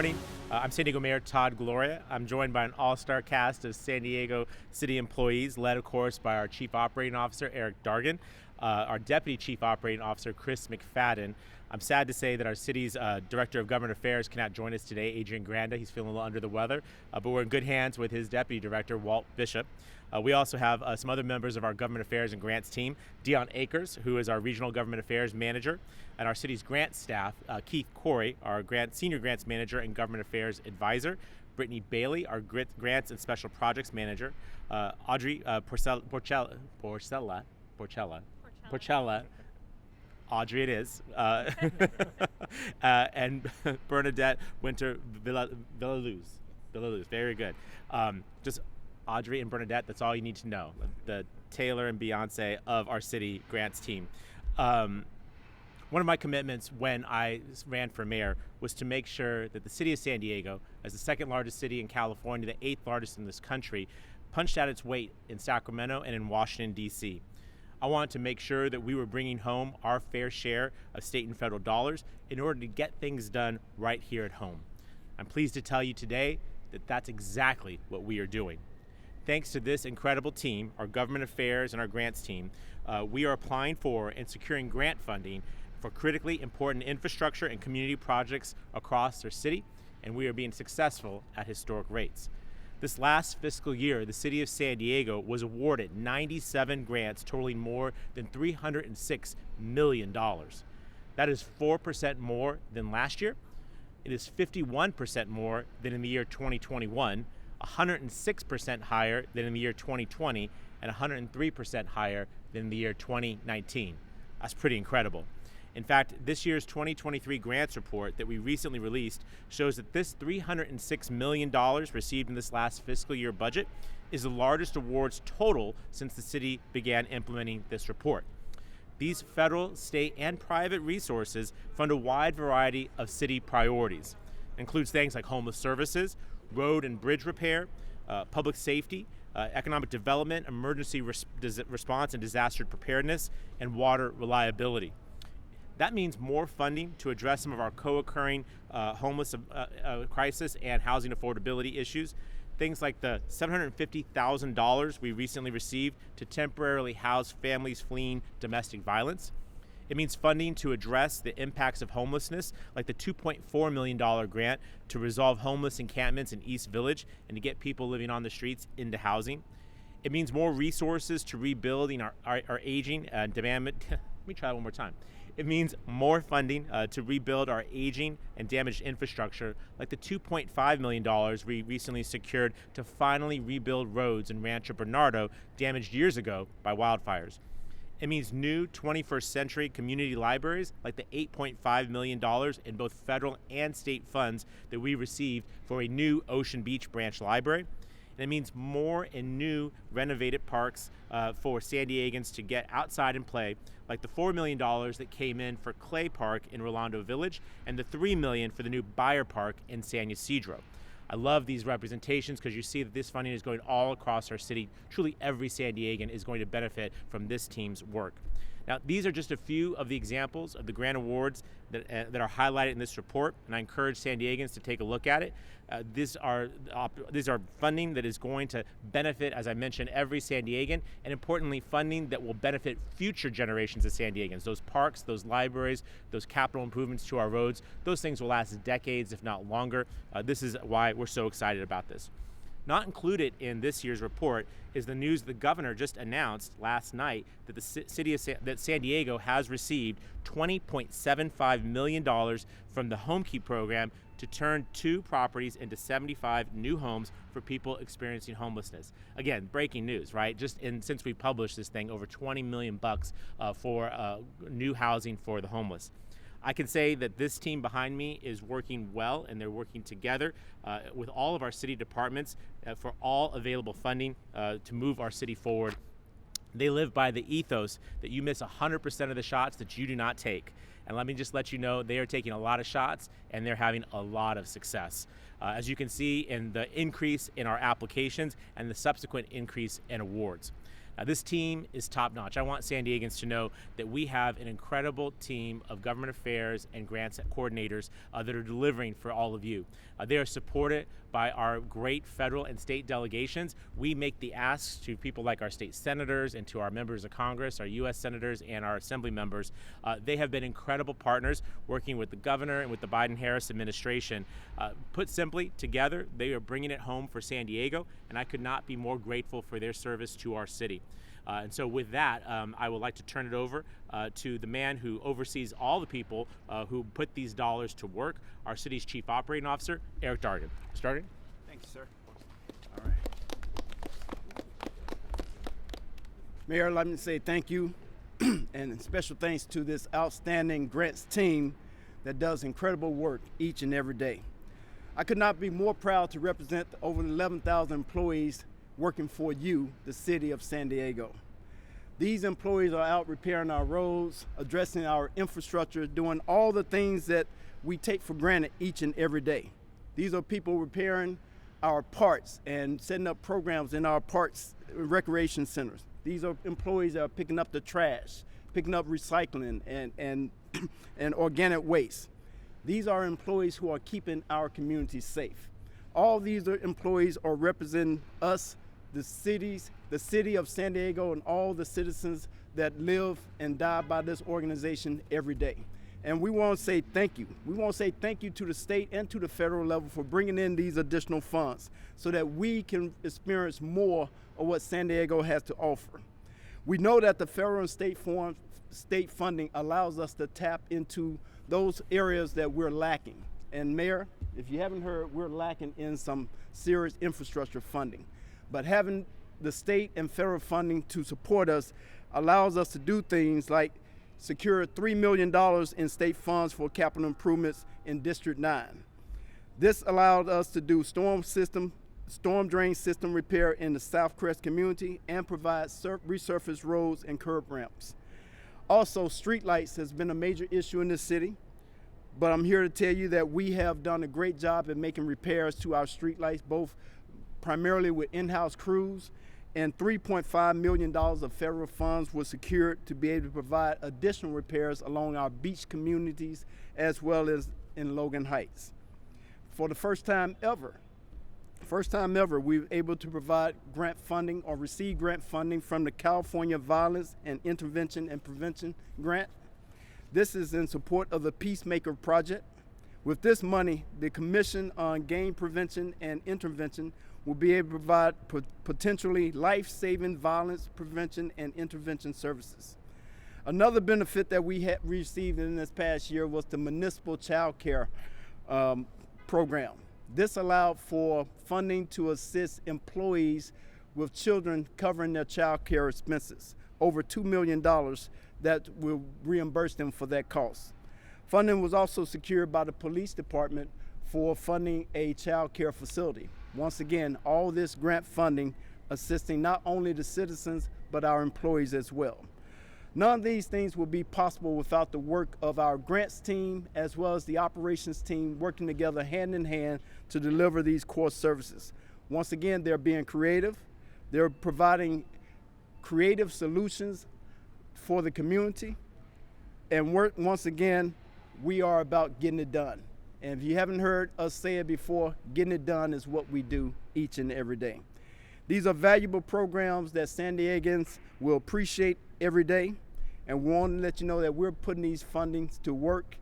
morning. I'm San Diego Mayor Todd Gloria. I'm joined by an all-star cast of San Diego City employees, led, of course, by our Chief Operating Officer, Eric Dargan, our Deputy Chief Operating Officer, Chris McFadden. I'm sad to say that our city's Director of Government Affairs cannot join us today, Adrian Granda. He's feeling a little under the weather, but we're in good hands with his Deputy Director, Walt Bishop. We also have some other members of our Government Affairs and Grants team, Dion Akers, who is our Regional Government Affairs Manager, and our city's grant staff, Keith Corey, our Senior Grants Manager and Government Affairs Advisor, Brittany Bailey, our Grants and Special Projects Manager, Audrey Porcella, Audrey it is, and Bernadette Winter Villaluz. Very good. Just Audrey and Bernadette, that's all you need to know. The Taylor and Beyonce of our city grants team. One of my commitments when I ran for mayor was to make sure that the city of San Diego, as the second largest city in California, the eighth largest in this country, punched out its weight in Sacramento and in Washington, D.C. I wanted to make sure that we were bringing home our fair share of state and federal dollars in order to get things done right here at home. I'm pleased to tell you today that that's exactly what we are doing. Thanks to this incredible team, our government affairs and our grants team, we are applying for and securing grant funding for critically important infrastructure and community projects across our city, and we are being successful at historic rates. This last fiscal year, the city of San Diego was awarded 97 grants totaling more than $306 million. That is 4% more than last year. It is 51% more than in the year 2021, 106% higher than in the year 2020, and 103% higher than in the year 2019. That's pretty incredible. In fact, this year's 2023 grants report that we recently released shows that this $306 million received in this last fiscal year budget is the largest awards total since the city began implementing this report. These federal, state, and private resources fund a wide variety of city priorities. It includes things like homeless services, road and bridge repair, public safety, economic development, emergency response and disaster preparedness, and water reliability. That means more funding to address some of our co-occurring homeless crisis and housing affordability issues. Things like the $750,000 we recently received to temporarily house families fleeing domestic violence. It means funding to address the impacts of homelessness, like the $2.4 million grant to resolve homeless encampments in East Village and to get people living on the streets into housing. It means more resources to rebuilding our aging and damaged. Let me try one more time. It means more funding to rebuild our aging and damaged infrastructure, like the $2.5 million we recently secured to finally rebuild roads in Rancho Bernardo damaged years ago by wildfires. It means new 21st century community libraries, like the $8.5 million in both federal and state funds that we received for a new Ocean Beach branch library. And it means more and new renovated parks for San Diegans to get outside and play, like the $4 million that came in for Clay Park in Rolando Village and the $3 million for the new Bayer Park in San Ysidro. I love these representations because you see that this funding is going all across our city. Truly every San Diegan is going to benefit from this team's work. Now, these are just a few of the examples of the grant awards that are highlighted in this report, and I encourage San Diegans to take a look at it. These are funding that is going to benefit, as I mentioned, every San Diegan, and importantly, funding that will benefit future generations of San Diegans. Those parks, those libraries, those capital improvements to our roads, those things will last decades, if not longer. This is why we're so excited about this. Not included in this year's report is the news the governor just announced last night that the city of San Diego has received $20.75 million from the HomeKey program to turn 2 properties into 75 new homes for people experiencing homelessness. Again, breaking news, right? Since we published this thing, over $20 million for new housing for the homeless. I can say that this team behind me is working well, and they're working together with all of our city departments for all available funding to move our city forward. They live by the ethos that you miss 100% of the shots that you do not take. And let me just let you know, they are taking a lot of shots and they're having a lot of success. As you can see in the increase in our applications and the subsequent increase in awards. Now, this team is top notch. I want San Diegans to know that we have an incredible team of government affairs and grants coordinators that are delivering for all of you. They are supported by our great federal and state delegations. We make the asks to people like our state senators and to our members of Congress, our U.S. senators and our assembly members. They have been incredible partners working with the governor and with the Biden-Harris administration. Put simply, together, they are bringing it home for San Diego, and I could not be more grateful for their service to our city. And so with that, I would like to turn it over to the man who oversees all the people who put these dollars to work, our city's Chief Operating Officer, Eric Dargan. Mr. Dargan? Thank you, sir. All right. Mayor, let me say thank you and special thanks to this outstanding grants team that does incredible work each and every day. I could not be more proud to represent the over 11,000 employees working for you, the city of San Diego. These employees are out repairing our roads, addressing our infrastructure, doing all the things that we take for granted each and every day. These are people repairing our parks and setting up programs in our parks recreation centers. These are employees that are picking up the trash, picking up recycling and organic waste. These are employees who are keeping our communities safe. All these employees are representing us, the city of San Diego, and all the citizens that live and die by this organization every day. And we want to say thank you. We want to say thank you to the state and to the federal level for bringing in these additional funds so that we can experience more of what San Diego has to offer. We know that the federal and state funding allows us to tap into those areas that we're lacking. And Mayor, if you haven't heard, we're lacking in some serious infrastructure funding. But having the state and federal funding to support us allows us to do things like secure $3 million in state funds for capital improvements in District 9. This allowed us to do storm drain system repair in the South Crest community and provide resurfaced roads and curb ramps. Also, streetlights has been a major issue in this city, but I'm here to tell you that we have done a great job in making repairs to our streetlights, both primarily with in-house crews, and $3.5 million of federal funds were secured to be able to provide additional repairs along our beach communities as well as in Logan Heights. For the first time ever, we were able to provide grant funding or receive grant funding from the California Violence and Intervention and Prevention Grant. This is in support of the Peacemaker Project. With this money, the Commission on Gang Prevention and Intervention will be able to provide potentially life-saving violence prevention and intervention services. Another benefit that we had received in this past year was the municipal child care program. This allowed for funding to assist employees with children covering their child care expenses, over $2 million that will reimburse them for that cost. Funding was also secured by the police department for funding a child care facility. Once again, all this grant funding assisting not only the citizens, but our employees as well. None of these things would be possible without the work of our grants team as well as the operations team working together hand in hand to deliver these core services. Once again, they're being creative. They're providing creative solutions for the community. And once again, we are about getting it done. And if you haven't heard us say it before, getting it done is what we do each and every day. These are valuable programs that San Diegans will appreciate every day. And we want to let you know that we're putting these fundings to work.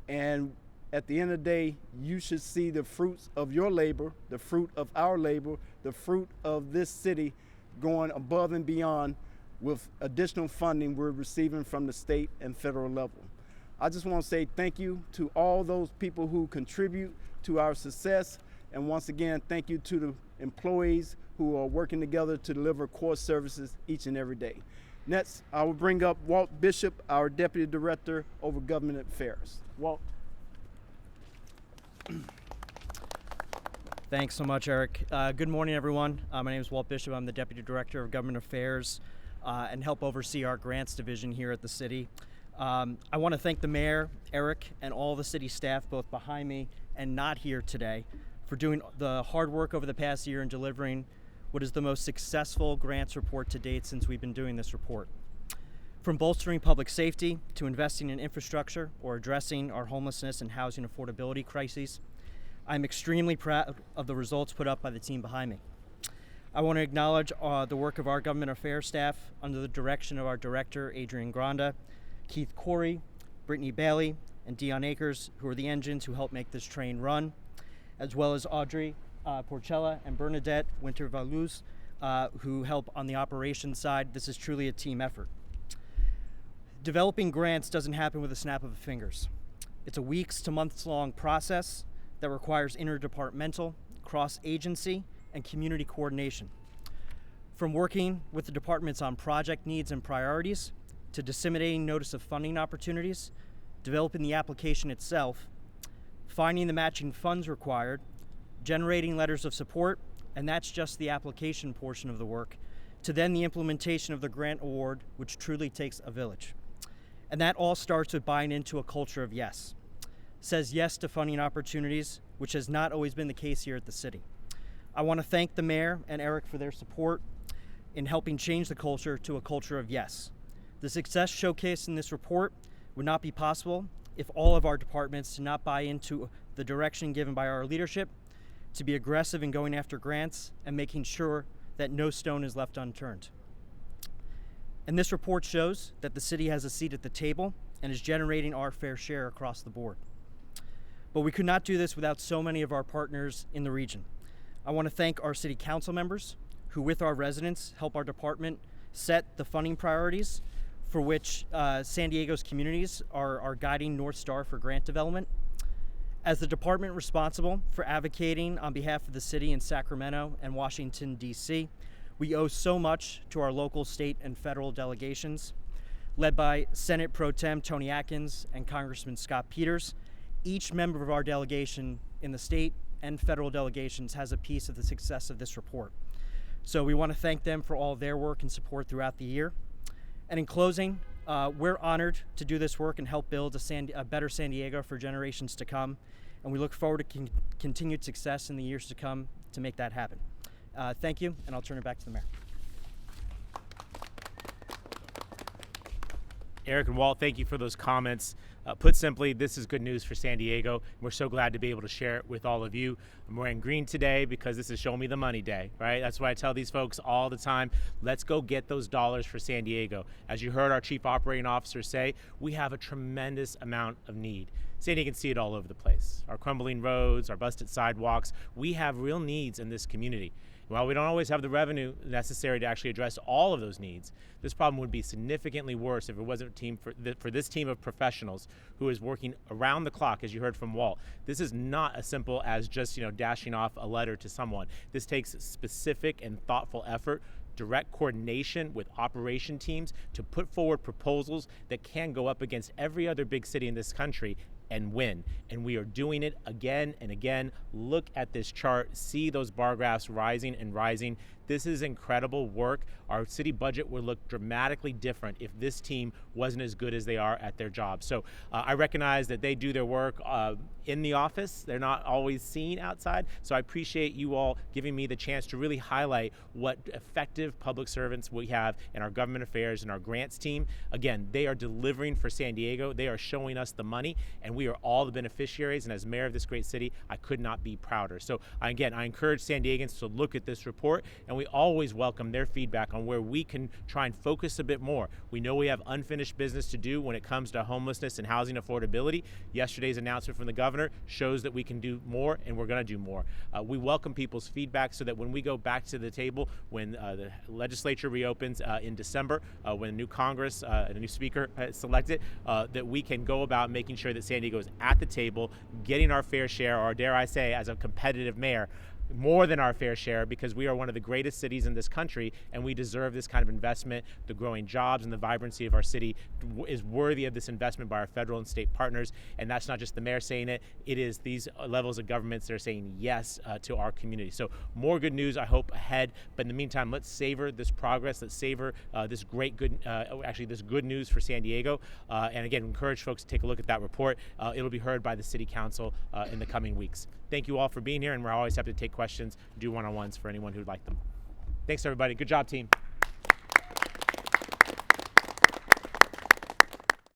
And at the end of the day, you should see the fruits of your labor, the fruit of our labor, the fruit of this city going above and beyond with additional funding we're receiving from the state and federal level. I just want to say thank you to all those people who contribute to our success. And once again, thank you to the employees who are working together to deliver core services each and every day. Next, I will bring up Walt Bishop, our Deputy Director over Government Affairs. Walt. Thanks so much, Eric. Good morning, everyone. My name is Walt Bishop. I'm the Deputy Director of Government Affairs and help oversee our grants division here at the city. I want to thank the mayor, Eric, and all the city staff, both behind me and not here today, for doing the hard work over the past year and delivering what is the most successful grants report to date since we've been doing this report. From bolstering public safety to investing in infrastructure or addressing our homelessness and housing affordability crises, I'm extremely proud of the results put up by the team behind me. I want to acknowledge the work of our government affairs staff under the direction of our director, Adrian Granda, Keith Corey, Brittany Bailey, and Dion Akers, who are the engines who help make this train run, as well as Audrey Porcella and Bernadette Winter-Valuz, who help on the operations side. This is truly a team effort. Developing grants doesn't happen with a snap of the fingers. It's a weeks to months long process that requires interdepartmental, cross-agency, and community coordination. From working with the departments on project needs and priorities, to disseminating notice of funding opportunities, developing the application itself, finding the matching funds required, generating letters of support, and that's just the application portion of the work, to then the implementation of the grant award, which truly takes a village. And that all starts with buying into a culture of yes. Says yes to funding opportunities, which has not always been the case here at the city. I want to thank the mayor and Eric for their support in helping change the culture to a culture of yes. The success showcased in this report would not be possible if all of our departments did not buy into the direction given by our leadership to be aggressive in going after grants and making sure that no stone is left unturned. And this report shows that the city has a seat at the table and is generating our fair share across the board. But we could not do this without so many of our partners in the region. I want to thank our city council members who, with our residents, help our department set the funding priorities for which San Diego's communities are our guiding North Star for grant development. As the department responsible for advocating on behalf of the city in Sacramento and Washington, D.C., we owe so much to our local, state, and federal delegations, led by Senate Pro Tem Tony Atkins and Congressman Scott Peters. Each member of our delegation in the state and federal delegations has a piece of the success of this report. So we want to thank them for all their work and support throughout the year. And in closing, we're honored to do this work and help build a better San Diego for generations to come. And we look forward to continued success in the years to come to make that happen. Thank you, and I'll turn it back to the mayor. Eric and Walt, thank you for those comments. Put simply, this is good news for San Diego. We're so glad to be able to share it with all of you. I'm wearing green today because this is Show Me the Money Day, right? That's why I tell these folks all the time, let's go get those dollars for San Diego. As you heard our Chief Operating Officer say, we have a tremendous amount of need. San Diego can see it all over the place. Our crumbling roads, our busted sidewalks, we have real needs in this community. While we don't always have the revenue necessary to actually address all of those needs, this problem would be significantly worse if it wasn't a team for this team of professionals who is working around the clock, as you heard from Walt. This is not as simple as just dashing off a letter to someone. This takes specific and thoughtful effort, direct coordination with operation teams to put forward proposals that can go up against every other big city in this country and win. And we are doing it again and again. Look at this chart, see those bar graphs rising and rising. This is incredible work. Our city budget would look dramatically different if this team wasn't as good as they are at their job. So I recognize that they do their work in the office. They're not always seen outside. So I appreciate you all giving me the chance to really highlight what effective public servants we have in our government affairs and our grants team. Again, they are delivering for San Diego. They are showing us the money, and we are all the beneficiaries. And as mayor of this great city, I could not be prouder. So again, I encourage San Diegans to look at this report, and we always welcome their feedback on where we can try and focus a bit more. We know we have unfinished business to do when it comes to homelessness and housing affordability. Yesterday's announcement from the governor shows that we can do more, and we're going to do more. We welcome people's feedback so that when we go back to the table, when the legislature reopens in December, when a new Congress, a new speaker is selected, that we can go about making sure that San Diego is at the table, getting our fair share, or dare I say, as a competitive mayor, more than our fair share, because we are one of the greatest cities in this country and we deserve this kind of investment. The growing jobs and the vibrancy of our city is worthy of this investment by our federal and state partners. And that's not just the mayor saying it, it is these levels of governments that are saying yes to our community. So more good news, I hope, ahead. But in the meantime, let's savor this progress. Let's savor this this good news for San Diego. And again, encourage folks to take a look at that report. It'll be heard by the City Council in the coming weeks. Thank you all for being here, and we're always happy to take questions, do one-on-ones for anyone who'd like them. Thanks, everybody. Good job, team.